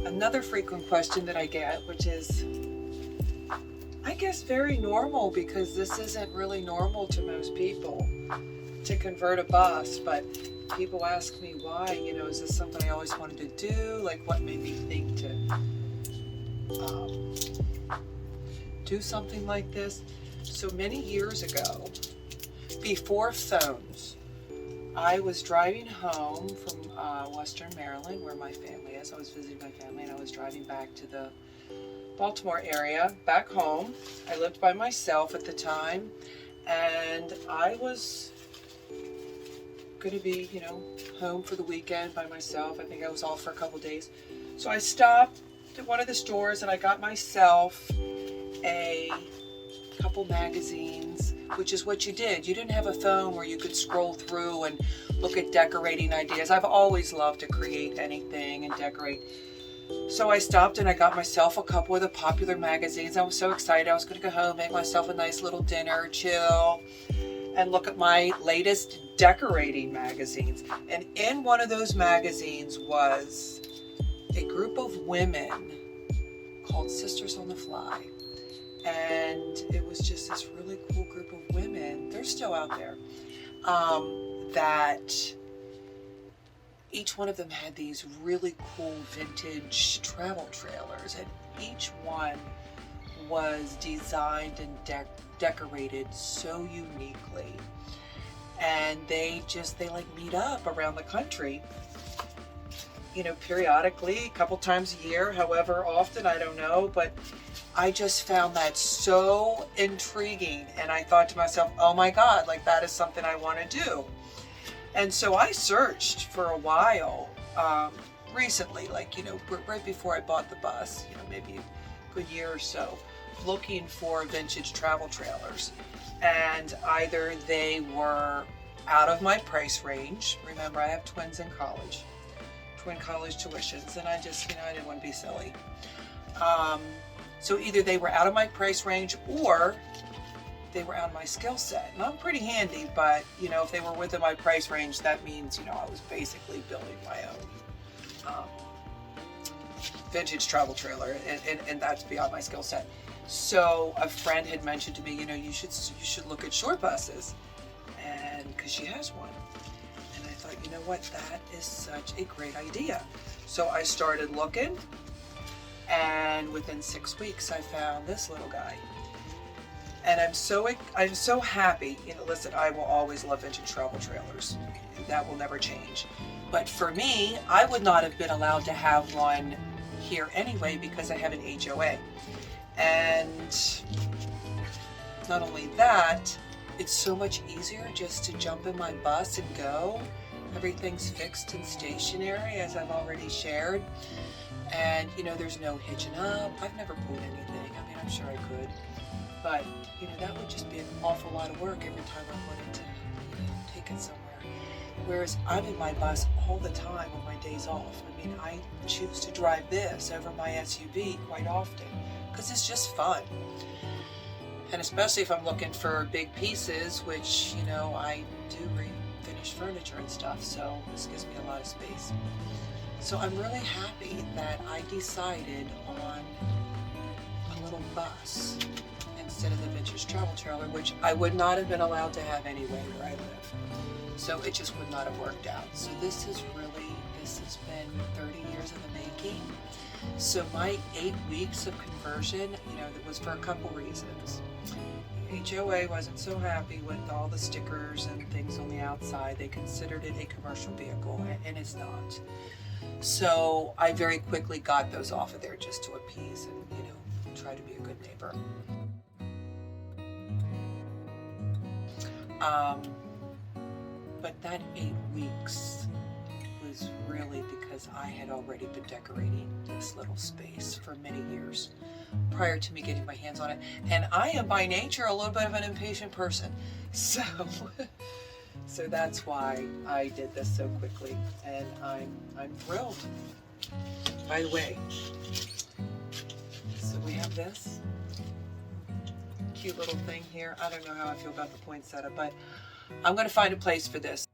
Another frequent question that I get, which is, I guess, very normal, because this isn't really normal to most people to convert a bus, but people ask me why, is this something I always wanted to do? Like, what made me think to do something like this? So many years ago, before phones, I was driving home from Western Maryland, where my family is. I was visiting my family, and I was driving back to the Baltimore area, back home. I lived by myself at the time, and I was going to be, home for the weekend by myself. I think I was off for a couple days. So I stopped at one of the stores and I got myself a couple magazines, which is what you did. You didn't have a phone where you could scroll through and look at decorating ideas. I've always loved to create anything and decorate. So I stopped and I got myself a couple of the popular magazines. I was so excited. I was going to go home, make myself a nice little dinner, chill, and look at my latest decorating magazines. And in one of those magazines was a group of women called Sisters on the Fly. And it was just this really cool group of women. They're still out there. That each one of them had these really cool vintage travel trailers, and each one was designed and decorated so uniquely. And they like meet up around the country, periodically, a couple times a year, however often, I don't know, but I just found that so intriguing, and I thought to myself, oh my God, like that is something I want to do. And so I searched for a while, recently, like, right before I bought the bus, maybe a good year or so, looking for vintage travel trailers. And either they were out of my price range. Remember, I have twins in college, twin college tuitions, and I just, I didn't want to be silly. So either they were out of my price range or they were out of my skill set. And I'm pretty handy, but if they were within my price range, that means, I was basically building my own vintage travel trailer, and that's beyond my skill set. So a friend had mentioned to me, you should look at short buses, and because she has one. And I thought, you know what, that is such a great idea. So I started looking, and within 6 weeks, I found this little guy. And I'm so happy. Listen, I will always love vintage travel trailers. That will never change. But for me, I would not have been allowed to have one here anyway because I have an HOA. And not only that, it's so much easier just to jump in my bus and go. Everything's fixed and stationary, as I've already shared. And, there's no hitching up. I've never pulled anything. I mean, I'm sure I could. But, that would just be an awful lot of work every time I wanted to, take it somewhere. Whereas I'm in my bus all the time on my days off. I mean, I choose to drive this over my SUV quite often because it's just fun. And especially if I'm looking for big pieces, which, I do refinish furniture and stuff, so this gives me a lot of space. So I'm really happy that I decided on a little bus instead of the vintage travel trailer, which I would not have been allowed to have anyway where I live. So it just would not have worked out. So this has been 30 years in the making. So my 8 weeks of conversion, that was for a couple reasons. HOA wasn't so happy with all the stickers and things on the outside. They considered it a commercial vehicle, and it's not. So I very quickly got those off of there just to appease and, try to be a good neighbor. But that 8 weeks was really because I had already been decorating this little space for many years prior to me getting my hands on it. And I am by nature a little bit of an impatient person. So that's why I did this so quickly, and I'm thrilled. By the way, so we have this cute little thing here. I don't know how I feel about the poinsettia, but I'm going to find a place for this.